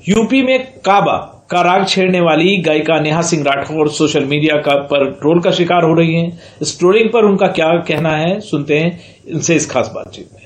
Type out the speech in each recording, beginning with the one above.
UP में काबा का राग छेड़ने वाली गायिका नेहा सिंह राठौर सोशल मीडिया पर ट्रोल का शिकार हो रही हैं। इस ट्रोलिंग पर उनका क्या कहना है, सुनते हैं इनसे इस खास बातचीत में।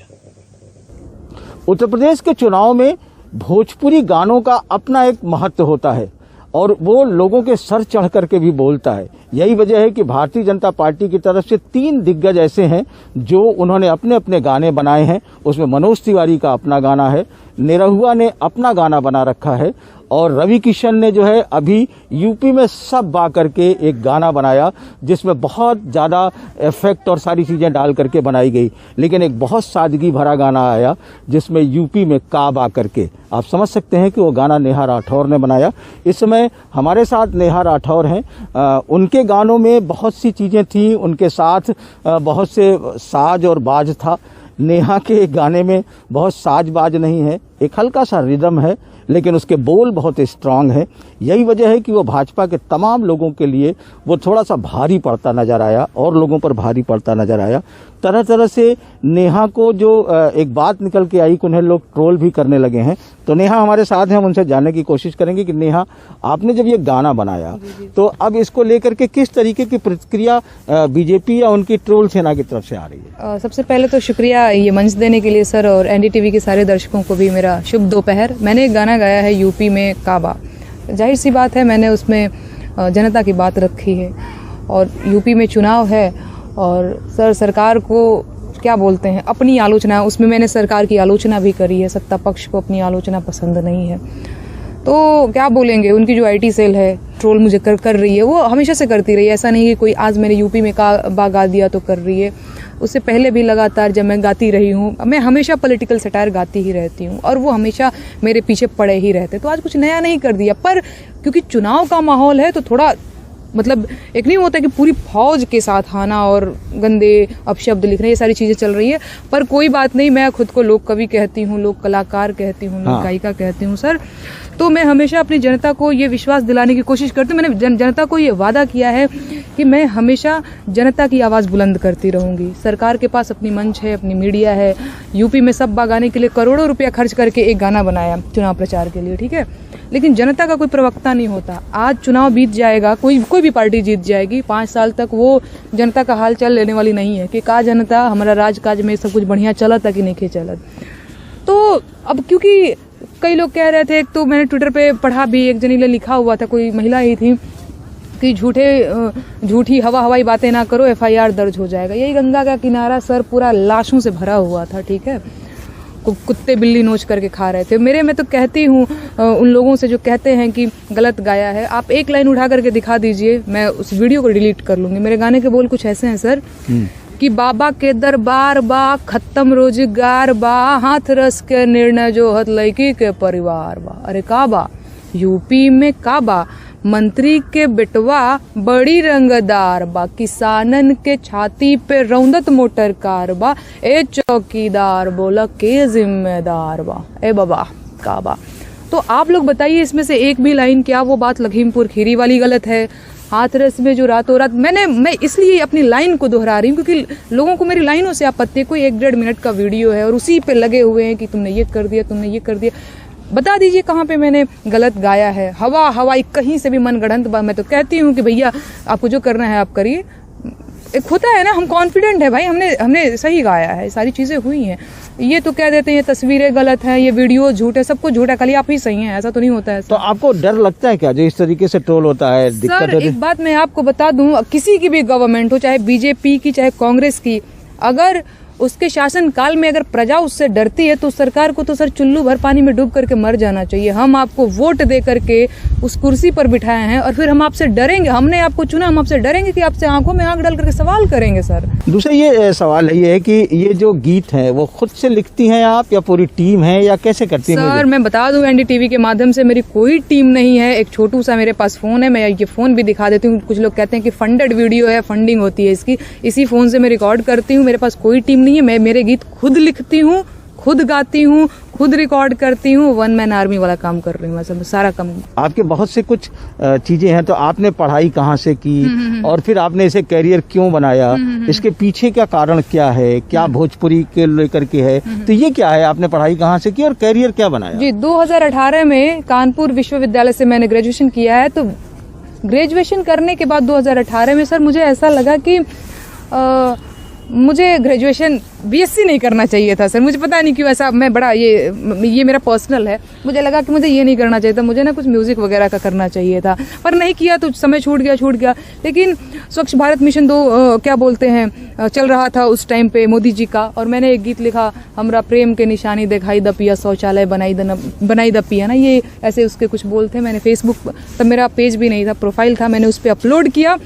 उत्तर प्रदेश के चुनाव में भोजपुरी गानों का अपना एक महत्व होता है और वो लोगों के सर चढ़ करके भी बोलता है। यही वजह है कि भारतीय जनता पार्टी की तरफ से 3 दिग्गज ऐसे हैं जो उन्होंने अपने अपने गाने बनाए हैं। उसमें मनोज तिवारी का अपना गाना है, निरहुआ ने अपना गाना बना रखा है और रवि किशन ने जो है अभी यूपी में सब बा करके एक गाना बनाया जिसमें बहुत ज़्यादा इफेक्ट और सारी चीज़ें डाल करके बनाई गई, लेकिन एक बहुत सादगी भरा गाना आया जिसमें यूपी में काबा करके, आप समझ सकते हैं कि वो गाना नेहा राठौर ने बनाया। इस समय हमारे साथ नेहा राठौर हैं। उनके गानों में बहुत सी चीज़ें थी, उनके साथ बहुत से साज और बाज था। नेहा के गाने में बहुत साज बाज नहीं है, एक हल्का सा रिदम है, लेकिन उसके बोल बहुत स्ट्रांग है। यही वजह है कि वो भाजपा के तमाम लोगों के लिए वो थोड़ा सा भारी पड़ता नजर आया और लोगों पर भारी पड़ता नजर आया। तरह तरह से नेहा को जो एक बात निकल के आई कि उन्हें लोग ट्रोल भी करने लगे हैं। तो नेहा हमारे साथ हैं, हम उनसे जानने की कोशिश करेंगे कि नेहा, आपने जब ये गाना बनाया तो अब इसको लेकर के किस तरीके की प्रतिक्रिया बीजेपी या उनकी ट्रोल सेना की तरफ से आ रही है? सबसे पहले तो शुक्रिया ये मंच देने के लिए सर, और एनडीटीवी के सारे दर्शकों को भी मेरा शुभ दोपहर। मैंने एक गाना गाया है यूपी में काबा। जाहिर सी बात है, मैंने उसमें जनता की बात रखी है और यूपी में चुनाव है और सर सरकार को क्या बोलते हैं, अपनी आलोचना, उसमें मैंने सरकार की आलोचना भी करी है। सत्ता पक्ष को अपनी आलोचना पसंद नहीं है तो क्या बोलेंगे, उनकी जो आईटी सेल है ट्रोल मुझे कर रही है, वो हमेशा से करती रही है। ऐसा नहीं कि कोई आज मैंने यूपी में काबा गा दिया तो कर रही है। उससे पहले भी लगातार जब मैं गाती रही हूँ, मैं हमेशा पॉलिटिकल सटायर गाती ही रहती हूँ और वो हमेशा मेरे पीछे पड़े ही रहते। तो आज कुछ नया नहीं कर दिया, पर क्योंकि चुनाव का माहौल है तो थोड़ा मतलब एक नहीं होता कि पूरी फौज के साथ आना और गंदे अपशब्द लिखना, ये सारी चीजें चल रही है। पर कोई बात नहीं, मैं खुद को लोक कवि कहती हूँ, लोक कलाकार कहती हूँ, लोक गायिका कहती हूँ सर। तो मैं हमेशा अपनी जनता को ये विश्वास दिलाने की कोशिश करती हूँ। मैंने जनता को ये वादा किया है कि मैं हमेशा जनता की आवाज़ बुलंद करती रहूंगी। सरकार के पास अपनी मंच है, अपनी मीडिया है। यूपी में सब गाने के लिए करोड़ों रुपया खर्च करके एक गाना बनाया चुनाव प्रचार के लिए, ठीक है, लेकिन जनता का कोई प्रवक्ता नहीं होता। आज चुनाव बीत जाएगा, कोई भी पार्टी जीत जाएगी, 5 साल तक वो जनता का हाल चाल लेने वाली नहीं है कि का जनता हमारा राजकाज में सब कुछ बढ़िया चलत है कि नहीं चलत। तो अब क्योंकि कई लोग कह रहे थे, एक तो मैंने ट्विटर पे पढ़ा भी, एक जनी ने लिखा हुआ था, कोई महिला ही थी, कि झूठी हवाई बातें ना करो, FIR दर्ज हो जाएगा। यही गंगा का किनारा सर पूरा लाशों से भरा हुआ था, ठीक है, कुत्ते बिल्ली नोच करके खा रहे थे। मैं तो कहती हूँ उन लोगों से जो कहते हैं कि गलत गाया है, आप एक लाइन उठा करके दिखा दीजिए, मैं उस वीडियो को डिलीट कर लूंगी। मेरे गाने के बोल कुछ ऐसे हैं सर कि बाबा के दरबार बा, खत्म रोजगार बा, हाथ रस के निर्णय जो हत लड़की के परिवार बा। अरे काबा, यूपी में काबा, मंत्री के बेटवा बड़ी रंगदार बा, किसानन के छाती पे रौंदत मोटर कार बा, ए चौकीदार बोला के जिम्मेदार बा, ए बाबा काबा। तो आप लोग बताइए, इसमें से एक भी लाइन क्या वो बात लखीमपुर खीरी वाली गलत है? हाथ रस में जो रातों रात मैं इसलिए अपनी लाइन को दोहरा रही हूँ क्योंकि लोगों को मेरी लाइनों से आपत्ति है। कोई 1-1.5 मिनट का वीडियो है और उसी पे लगे हुए हैं कि तुमने ये कर दिया, तुमने ये कर दिया। बता दीजिए कहाँ पे मैंने गलत गाया है। हवाई कहीं से भी मनगढ़ंत बात, मैं तो कहती हूँ कि भैया आपको जो करना है आप करिए। एक होता है ना, हम कॉन्फिडेंट है भाई, हमने सही गाया है, सारी चीजें हुई हैं। ये तो कह देते हैं ये तस्वीरें गलत हैं, ये वीडियो झूठ है, सब कुछ झूठ है, खाली आप ही सही हैं, ऐसा तो नहीं होता है। तो आपको डर लगता है क्या जो इस तरीके से ट्रोल होता है? सर एक बात मैं आपको बता दूं, किसी की भी गवर्नमेंट हो, चाहे बीजेपी की चाहे कांग्रेस की, अगर उसके शासन काल में अगर प्रजा उससे डरती है तो सरकार को तो सर चुल्लू भर पानी में डूब करके मर जाना चाहिए। हम आपको वोट दे करके उस कुर्सी पर बिठाए हैं और फिर हम आपसे डरेंगे? हमने आपको चुना, हम आपसे डरेंगे कि आपसे आंखों में आंख डाल करके सवाल करेंगे? सर दूसरा ये सवाल है ये कि ये जो गीत है वो खुद से लिखती हैं आप या पूरी टीम है या कैसे करती हैं? सर मैं बता दूं, एनडीटीवी के माध्यम से मेरी कोई टीम नहीं है। एक छोटू सा मेरे पास फोन है, मैं ये फोन भी दिखा देती हूँ। कुछ लोग कहते हैं कि फंडेड वीडियो है, फंडिंग होती है इसकी, इसी फोन से मैं रिकॉर्ड करती हूँ। मेरे पास कोई टीम नहीं है, मैं मेरे गीत खुद लिखती हूँ, खुद गाती हूँ, खुद रिकॉर्ड करती हूँ, वन मैन आर्मी वाला काम कर रही हूँ मैं, सब सारा काम। आपके बहुत से कुछ चीजें हैं, तो आपने पढ़ाई कहाँ से की और फिर आपने इसे कैरियर क्यों बनाया, इसके पीछे का कारण क्या है, क्या भोजपुरी के लेकर के है, तो ये क्या है, आपने पढ़ाई कहाँ से की और कैरियर क्या बनाया? जी, 2018 में कानपुर विश्वविद्यालय से मैंने ग्रेजुएशन किया है। तो ग्रेजुएशन करने के बाद 2018 में सर मुझे ऐसा लगा कि मुझे ग्रेजुएशन बीएससी नहीं करना चाहिए था सर। मुझे पता नहीं क्यों ऐसा, मैं बड़ा ये मेरा पर्सनल है, मुझे लगा कि मुझे ये नहीं करना चाहिए था, मुझे ना कुछ म्यूजिक वगैरह का करना चाहिए था, पर नहीं किया तो समय छूट गया। लेकिन स्वच्छ भारत मिशन क्या बोलते हैं चल रहा था उस टाइम पे मोदी जी का, और मैंने एक गीत लिखा, हमरा प्रेम के निशानी दिखाई द पिया, शौचालय बनाई द पिया ना, ये ऐसे उसके कुछ बोल थे। मैंने फेसबुक, तब मेरा पेज भी नहीं था, प्रोफाइल था, मैंने उस पर अपलोड किया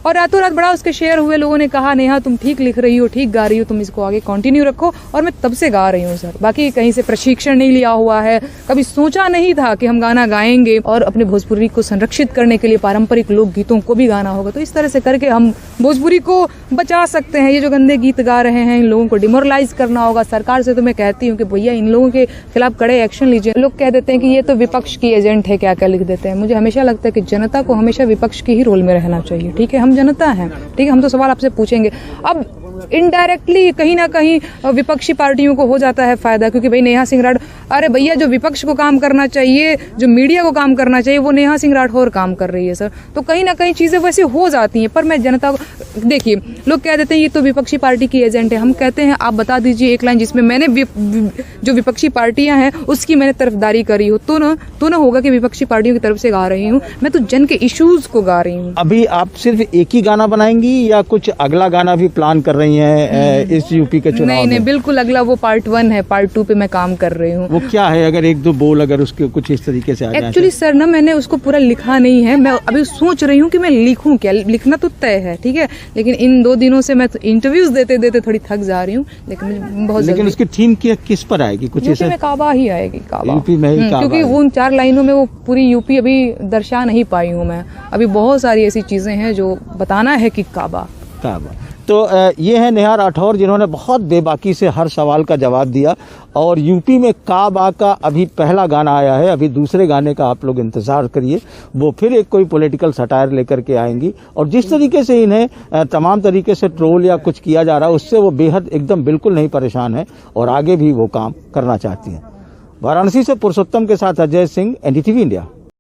और रातों रात बड़ा उसके शेयर हुए। लोगों ने कहा नेहा तुम ठीक लिख रही हो, ठीक गा रही हो, तुम इसको आगे कंटिन्यू रखो, और मैं तब से गा रही हूँ सर। बाकी कहीं से प्रशिक्षण नहीं लिया हुआ है, कभी सोचा नहीं था कि हम गाना गाएंगे और अपने भोजपुरी को संरक्षित करने के लिए पारंपरिक लोक गीतों को भी गाना होगा। तो इस तरह से करके हम भोजपुरी को बचा सकते हैं। ये जो गंदे गीत गा रहे हैं, इन लोगों को डिमोरलाइज करना होगा। सरकार से तो मैं कहती हूँ कि भैया इन लोगों के खिलाफ कड़े एक्शन लीजिए। लोग कह देते हैं कि ये तो विपक्ष की एजेंट है, क्या क्या लिख देते हैं। मुझे हमेशा लगता है कि जनता को हमेशा विपक्ष के ही रोल में रहना चाहिए। ठीक है, हम जनता हैं, ठीक है, हम तो सवाल आपसे पूछेंगे। अब इनडायरेक्टली कहीं ना कहीं विपक्षी पार्टियों को हो जाता है फायदा, क्योंकि भाई नेहा सिंह राठौर, अरे भैया जो विपक्ष को काम करना चाहिए, जो मीडिया को काम करना चाहिए, वो नेहा सिंह राठौर काम कर रही है सर। तो कहीं ना कहीं चीजें वैसे हो जाती हैं। पर मैं जनता को, देखिए लोग कह देते हैं ये तो विपक्षी पार्टी की एजेंट है। हम कहते हैं आप बता दीजिए एक लाइन जिसमें मैंने जो विपक्षी पार्टियां हैं उसकी मैंने तरफदारी करी हो, तो ना होगा कि विपक्षी पार्टियों की तरफ से गा रही हूँ। मैं तो जन के इश्यूज को गा रही हूँ। अभी आप सिर्फ एक ही गाना बनाएंगी या कुछ अगला गाना भी प्लान कर रही हैं इस यूपी के चुनाव में? नहीं, बिल्कुल अगला वो पार्ट 1 है, पार्ट 2 पे मैं काम कर रही हूँ। वो क्या है, अगर एक दो बोल अगर उसके कुछ इस तरीके से आ जाए? एक्चुअली सर ना मैंने उसको पूरा लिखा नहीं है, मैं अभी सोच रही हूँ कि मैं लिखूं क्या। लिखना तो तय है, ठीक है, लेकिन इन 2 दिनों से मैं तो इंटरव्यूज देते देते थोड़ी थक जा रही हूँ। लेकिन उसकी थीम किस पर आएगी? कुछ यूपी में काबा ही आएगी, काबा यूपी में ही, क्योंकि उन 4 लाइनों में वो पूरी यूपी अभी दर्शा नहीं पाई हूँ मैं। अभी बहुत सारी ऐसी चीजें हैं जो बताना है कि काबा। तो ये है नेहा राठौर, जिन्होंने बहुत बेबाकी से हर सवाल का जवाब दिया। और यूपी में काबा का अभी पहला गाना आया है, अभी दूसरे गाने का आप लोग इंतजार करिए, वो फिर एक कोई पॉलिटिकल सटायर लेकर के आएंगी। और जिस तरीके से इन्हें तमाम तरीके से ट्रोल या कुछ किया जा रहा है, उससे वो बेहद एकदम बिल्कुल नहीं परेशान है और आगे भी वो काम करना चाहती हैं। वाराणसी से पुरुषोत्तम के साथ अजय सिंह, एनडीटीवी इंडिया।